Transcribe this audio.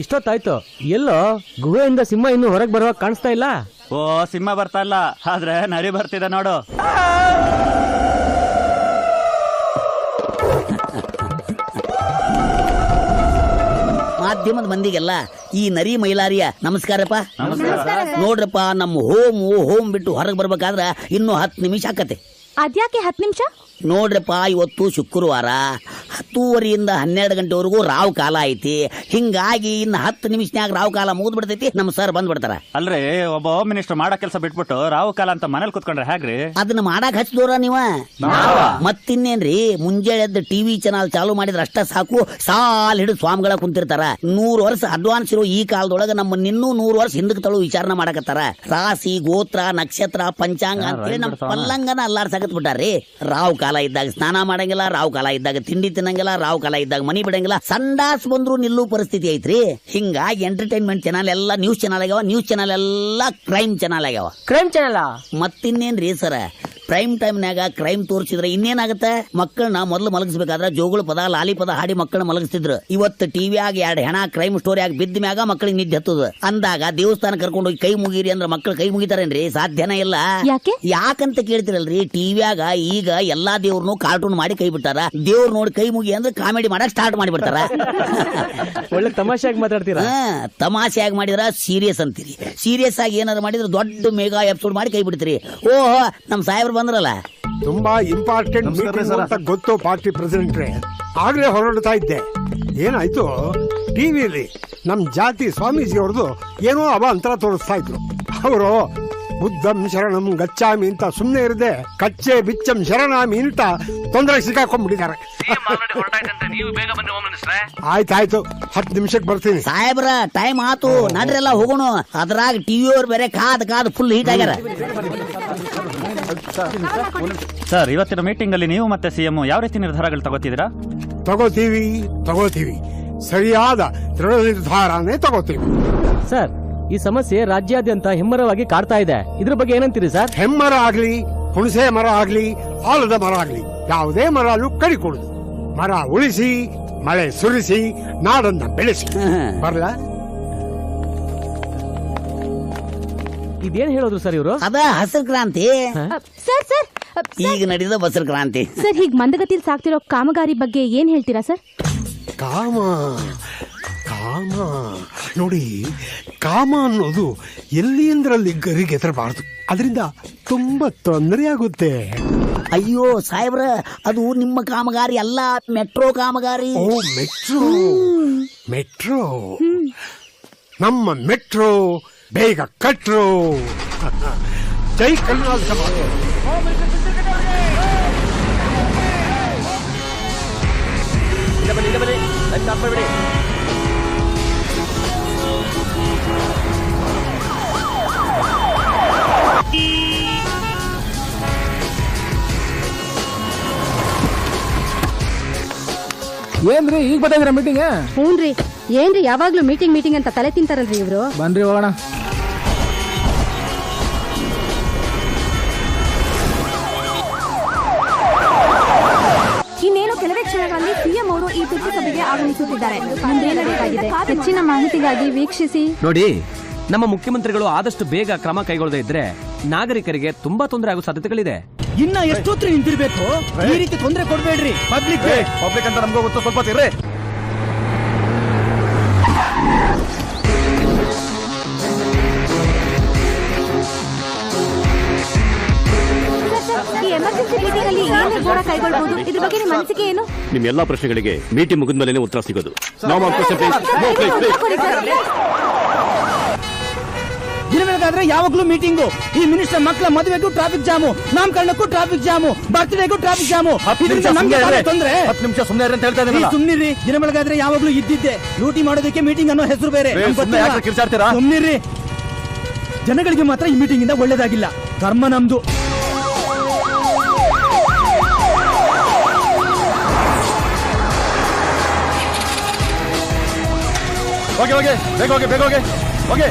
ಇಷ್ಟೊತ್ತಾಯ್ತು, ಎಲ್ಲೋ ಗುಹೆಯಿಂದ ಸಿಂಹ ಇನ್ನು ಹೊರಗೆ ಬರುವಾಗ ಕಾಣಿಸ್ತಾ ಇಲ್ಲ. ಓ, ಸಿಂಹ ಬರ್ತಾ ಇಲ್ಲ, ಆದ್ರೆ ನರಿ ಬರ್ತಿದೆ ನೋಡು. ಮಾಧ್ಯಮದ ಮಂದಿಗೆಲ್ಲ ಈ ನರಿ ಮೈಲಾರಿಯ ನಮಸ್ಕಾರಪ್ಪ. ನೋಡ್ರಪ್ಪ, ನಮ್ಮ ಹೋಮ್ ಬಿಟ್ಟು ಹೊರಗೆ ಬರ್ಬೇಕಾದ್ರ ಇನ್ನೂ 10 ನಿಮಿಷ ಆಕತೆ. ಅದ್ಯಾಕೆ 10 ನಿಮಿಷ? ನೋಡ್ರಪ್ಪ, ಇವತ್ತು ಶುಕ್ರವಾರ 10:30ಯಿಂದ 12 ಗಂಟೆವರೆಗೂ ರಾವ್ ಕಾಲ ಐತಿ. ಹಿಂಗಾಗಿ ಇನ್ನು 10 ನಿಮಿಷನ್ಯಾಗ ರಾವ್ ಕಾಲ ಮುಗಿದ್ ಬಿಡ್ತೈತಿ. ನಮ್ಮ ಸರ್ ಬಂದ್ಬಿಡ್ತಾರ. ಅಲ್ರಿ, ಒಬ್ಬ ಹೋಮ್ ಮಿನಿಸ್ಟರ್ ಮಾಡೋ ಕೆಲಸ ಬಿಟ್ಬಿಟ್ಟು ರಾವ್ ಕಾಲ ಅಂತ ಮನೇಲಿ ಕುತ್ಕೊಂಡ್ರೆ ಹೇಗ್ರಿ? ಅದನ್ನ ಮಾಡಾಕ್ ಹಚ್ಚಿದೋರ ನೀವ. ಮತ್ತಿನ್ನೇನ್ರಿ, ಮುಂಜಾನೆ ಎದ್ದು ಟಿವಿ ಚಾನಲ್ ಚಾಲು ಮಾಡಿದ್ರೆ ಅಷ್ಟ ಸಾಕು, ಸಾಲ್ ಹಿಡಿದು ಸ್ವಾಮಿಗಳ ಕುಂತಿರ್ತಾರ. 100 ವರ್ಷ ಅಡ್ವಾನ್ಸ್ ಇರೋ ಈ ಕಾಲದೊಳಗ ನಮ್ಮ ಇನ್ನೂ 100 ವರ್ಷ ಹಿಂದಕ್ಕೆ ತಳು ವಿಚಾರಣೆ ಮಾಡಕತ್ತಾರ. ರಾಶಿ, ಗೋತ್ರ, ನಕ್ಷತ್ರ, ಪಂಚಾಂಗ ಅಂತೇಳಿ ನಮ್ಮ ಪಲ್ಲಂಗನ ಅಲ್ಲಾಡ್ಸಕತ್ ಬಿಟ್ಟಾರ್ರಿ. ರಾವ್ ಕಾಲ ಇದ್ದಾಗ ಸ್ನಾನ ಮಾಡಂಗಿಲ್ಲ, ರಾವ್ ಕಾಲ ಇದ್ದಾಗ ತಿಂಡಿ ತಿನ್ನಂಗಿಲ್ಲ, ರಾವ್ ಕಾಲ ಇದ್ದಾಗ ಮನಿ ಬಿಡಂಗಿಲ್ಲ, ಸಂಡಾಸ್ ಬಂದ್ರು ನಿಲ್ಲೂ ಪರಿಸ್ಥಿತಿ ಐತ್ರಿ. ಹಿಂಗಾಗಿ ಎಂಟರ್ಟೈನ್ಮೆಂಟ್ ಚಾನಲ್ ಎಲ್ಲ ನ್ಯೂಸ್ ಚಾನಲ್ ಆಗ್ಯಾವ, ನ್ಯೂಸ್ ಚಾನಲ್ ಎಲ್ಲ ಕ್ರೈಮ್ ಚಾನಲ್ ಆಗ್ಯಾವ. ಕ್ರೈಮ್ ಚಾನಲ್ ಮತ್ತಿನ್ನೇನ್ರಿ ಸರ, ಪ್ರೈಮ್ ಟೈಮ್ನಾಗ ಕ್ರೈಮ್ ತೋರಿಸಿದ್ರೆ ಇನ್ನೇನಾಗತ್ತೆ? ಮಕ್ಕಳನ್ನ ಮೊದಲು ಮಲಗಿಸ್ಬೇಕಾದ್ರೆ ಜೋಗುಳ ಪದ, ಲಾಲಿ ಪದ ಹಾಡಿ ಮಕ್ಕಳನ್ನ ಮಲಗಿಸ್ತಿದ್ರು. ಇವತ್ತು ಟಿವಿಯಾಗ 2 ಹೆಣ ಕ್ರೈಮ್ ಸ್ಟೋರಿ ಆಗಿ ಬಿದ್ದ ಮ್ಯಾಗ ಮಕ್ಕಳಿಗೆ ನಿದ್ದೆ ಹತ್ತದ. ಅಂದಾಗ ದೇವಸ್ಥಾನ ಕರ್ಕೊಂಡು ಹೋಗಿ ಕೈ ಮುಗಿರಿ ಅಂದ್ರೆ ಮಕ್ಕಳು ಕೈ ಮುಗಿತಾರೇನ್ರಿ? ಸಾಧ್ಯನೇ ಇಲ್ಲ. ಯಾಕಂತ ಕೇಳ್ತಿರಲ್ರಿ, ಟಿವಿಯಾಗ ಈಗ ಎಲ್ಲಾ ದೇವ್ರನ್ನು ಕಾರ್ಟೂನ್ ಮಾಡಿ ಕೈ ಬಿಟ್ಟಾರ. ದೇವ್ರ ನೋಡಿ ಕೈ ಮುಗಿ ಅಂದ್ರೆ ಕಾಮಿಡಿ ಮಾಡಕ್ ಸ್ಟಾರ್ಟ್ ಮಾಡಿಬಿಡ್ತಾರ. ಒಳ್ಳೆ ತಮಾಷೆಯಾಗಿ ಮಾತಾಡ್ತೀರಾ. ತಮಾಷೆಯಾಗಿ ಮಾಡಿದ್ರ ಸೀರಿಯಸ್ ಅಂತೀರಿ, ಸೀರಿಯಸ್ ಆಗಿ ಏನಾದ್ರು ಮಾಡಿದ್ರೆ ದೊಡ್ಡ ಮೆಗಾ ಎಪಿಸೋಡ್ ಮಾಡಿ ಕೈ ಬಿಡ್ತೀರಿ. ಓಹೋ, ನಮ್ ಸಾಹೇಬ್ರು ಬಂದ್ರಲ್ಲ. ತುಂಬಾ ಇಂಪಾರ್ಟೆಂಟ್ ಮೀಟಿಂಗ್ ಅಂತ ಗೊತ್ತು ಪಾರ್ಟಿ ಪ್ರೆಸಿಡೆಂಟ್ರೆ. ಆಗ್ಲೇ ಹೊರಡ್ತಾ ಇದ್ದೆ. ಏನಾಯ್ತು, ಟಿವಿಯಲ್ಲಿ ನಮ್ ಜಾತಿ ಸ್ವಾಮೀಜಿ ಅವ್ರದ್ದು ಏನೋ ಅವಾಂತರ ತೋರಿಸ್ತಾ ಇದ್ರು. ಅವರು ಬುದ್ಧಂ ಶರಣಂ ಗಚ್ಚಾಮಿ ಅಂತ ಸುಮ್ನೆ ಇರದೆ ಕಚ್ಚೆ ಬಿಚ್ಚಂ ಶರಣಾಮಿ ಅಂತ ತೊಂದರೆ ಸಿಕ್ಕಾಕೊಂಡ್ಬಿಟ್ಟಿದ್ದಾರೆ. ಆಯ್ತಾಯ್ತು, 10 ನಿಮಿಷಕ್ಕೆ ಬರ್ತೀನಿ. ಸಾಹೇಬ್ರ ಟೈಮ್ ಆತು, ನಡ್ರೆಲ್ಲ ಹೋಗೋಣ. ಅದ್ರಾಗ ಟಿವಿ ಅವ್ರು ಬೇರೆ ಕಾದ್ ಫುಲ್ ಹೀಟ್ ಆಗ್ಯಾರ. ಸರ್, ಇವತ್ತಿನ ಮೀಟಿಂಗ್ ಅಲ್ಲಿ ನೀವು ಮತ್ತೆ ಸಿಎಂ ಯಾವ ರೀತಿ ನಿರ್ಧಾರಗಳು ತಗೋತಿದ್ದೀರಾ? ತಗೋತೀವಿ, ಸರಿಯಾದ ದೃಢ ನಿರ್ಧಾರನೇ ತಗೋತೀವಿ. ಸರ್, ಈ ಸಮಸ್ಯೆ ರಾಜ್ಯಾದ್ಯಂತ ಹೆಮ್ಮರವಾಗಿ ಕಾಡ್ತಾ ಇದೆ. ಇದ್ರ ಬಗ್ಗೆ ಏನಂತೀರಿ ಸರ್? ಹೆಮ್ಮರ ಆಗ್ಲಿ, ಹುಣಸೆ ಮರ ಆಗ್ಲಿ, ಆಲದ ಮರ ಆಗ್ಲಿ, ಯಾವುದೇ ಮರನು ಕಡಿಕೊಡುದು. ಮರ ಉಳಿಸಿ, ಮಳೆ ಸುರಿಸಿ, ನಾಡನ್ನ ಬೆಳೆಸಿ. ಬರ್ಲಾ? ಇದೇನ್ ಹೇಳೋದು ಸರ್ ಇವರು? ಅದ ಹಸಿರು ಕ್ರಾಂತಿ. ಈಗ ನಡೆದ ಬಸರು ಕ್ರಾಂತಿ. ಸರ್, ಹೀಗ್ ಮಂದಗತಿಯಲ್ಲಿ ಸಾಕ್ತಿರೋ ಕಾಮಗಾರಿ ಬಗ್ಗೆ ಏನ್ ಹೇಳ್ತೀರಾ ಸರ್? ಕಾಮ ನೋಡಿ, ಕಾಮ ಅನ್ನೋದು ಎಲ್ಲಿಂದ್ರಲ್ಲಿ ಗರಿಗೆದರಬಾರದು. ಅದರಿಂದ ತುಂಬಾ ತೊಂದರೆ ಆಗುತ್ತೆ. ಅಯ್ಯೋ ಸಾಹೇಬ್ರ, ಅದು ನಿಮ್ಮ ಕಾಮಗಾರಿ ಅಲ್ಲ, ಮೆಟ್ರೋ ಕಾಮಗಾರಿ. ಓ, ಮೆಟ್ರೋ. ನಮ್ಮ ಮೆಟ್ರೋ ಬೇಗ ಕಟ್ರೋ. ಜೈ ಕರ್ನಾಟಕ. ಏನ್ರಿ ಈಗ ಬರ್ತಾ ಮೀಟಿಂಗ್? ಹ್ಞೂನ್ರಿ. ಏನ್ರಿ ಯಾವಾಗ್ಲೂ ಮೀಟಿಂಗ್ ಅಂತ ತಲೆ ತಿಂತಾರಲ್ರಿ ಇವ್ರು. ಬನ್ರಿ ಹೋಗೋಣ. ಇನ್ನೇನು ಕೆಲವೇ ಕ್ಷಣಗಳಲ್ಲಿ ಸಿಎಂ ಅವರು ಈ ತುರ್ತು ಸಭೆಗೆ ಆಗಮಿಸುತ್ತಿದ್ದಾರೆ. ಮುಂದೇನಾಗಬೇಕಾಗಿದೆ ಹೆಚ್ಚಿನ ಮಾಹಿತಿಗಾಗಿ ವೀಕ್ಷಿಸಿ. ನೋಡಿ, ನಮ್ಮ ಮುಖ್ಯಮಂತ್ರಿಗಳು ಆದಷ್ಟು ಬೇಗ ಕ್ರಮ ಕೈಗೊಳ್ಳದೇ ಇದ್ರೆ ನಾಗರಿಕರಿಗೆ ತುಂಬಾ ತೊಂದರೆ ಆಗೋ ಸಾಧ್ಯತೆಗಳಿದೆ. ಇನ್ನ ಎಷ್ಟೊತ್ತು ನಿಂತಿರ್ಬೇಕು? ಈ ರೀತಿ ತೊಂದರೆ ಕೊಡ್ಬೇಡ್ರಿ ಪಬ್ಲಿಕ್ ಅಂತ ನಮಗೂ ಗೊತ್ತು. ಸ್ವಲ್ಪ ತಿರ್ರಿ. ಈ ಎಮರ್ಜೆನ್ಸಿ ಮೀಟಿಂಗ್ ಅಲ್ಲಿ ಏನು ನಿರ್ಧಾರ ಕೈಗೊಳ್ಳಬಹುದು? ಇದ್ರ ಬಗ್ಗೆ ನಿಮ್ಮ ಅನಿಸಿಕೆ ಏನು? ನಿಮ್ಮ ಎಲ್ಲಾ ಪ್ರಶ್ನೆಗಳಿಗೆ ಮೀಟಿಂಗ್ ಮುಗಿದ ಮೇಲೆ ಉತ್ತರ ಸಿಗೋದು. ದಿನ ಬೆಳಗಾದ್ರೆ ಯಾವಾಗ್ಲೂ ಮೀಟಿಂಗು. ಈ ಮಿನಿಸ್ಟರ್ ಮಕ್ಕಳ ಮದುವೆಗೂ ಟ್ರಾಫಿಕ್ ಜಾಮು, ನಾಮಕರಣಕ್ಕೂ ಟ್ರಾಫಿಕ್ ಜಾಮು, ಬರ್ತ್ಡೇಗೂ ಟ್ರಾಫಿಕ್ ಜಾಮು. 10 ನಿಮಿಷ ಸುಮ್ಮನೆ ಅಂತ ಹೇಳ್ತಾ ಇದ್ದೀನಿ. ಸುಮ್ಮನಿರಿ. ದಿನ ಬೆಳಗಾದ್ರೆ ಯಾವಾಗ್ಲೂ ಇದ್ದಿದ್ದೆ. ಡ್ಯೂಟಿ ಮಾಡೋದಕ್ಕೆ ಮೀಟಿಂಗ್ ಅನ್ನೋ ಹೆಸರು ಬೇರೆ. ಸುಮ್ಮನಿರಿ. ಜನಗಳಿಗೆ ಮಾತ್ರ ಈ ಮೀಟಿಂಗ್ ಇಂದ ಒಳ್ಳೇದಾಗಿಲ್ಲ. ಧರ್ಮ ನಮ್ದು. ಬೇಗ ಹೋಗಿ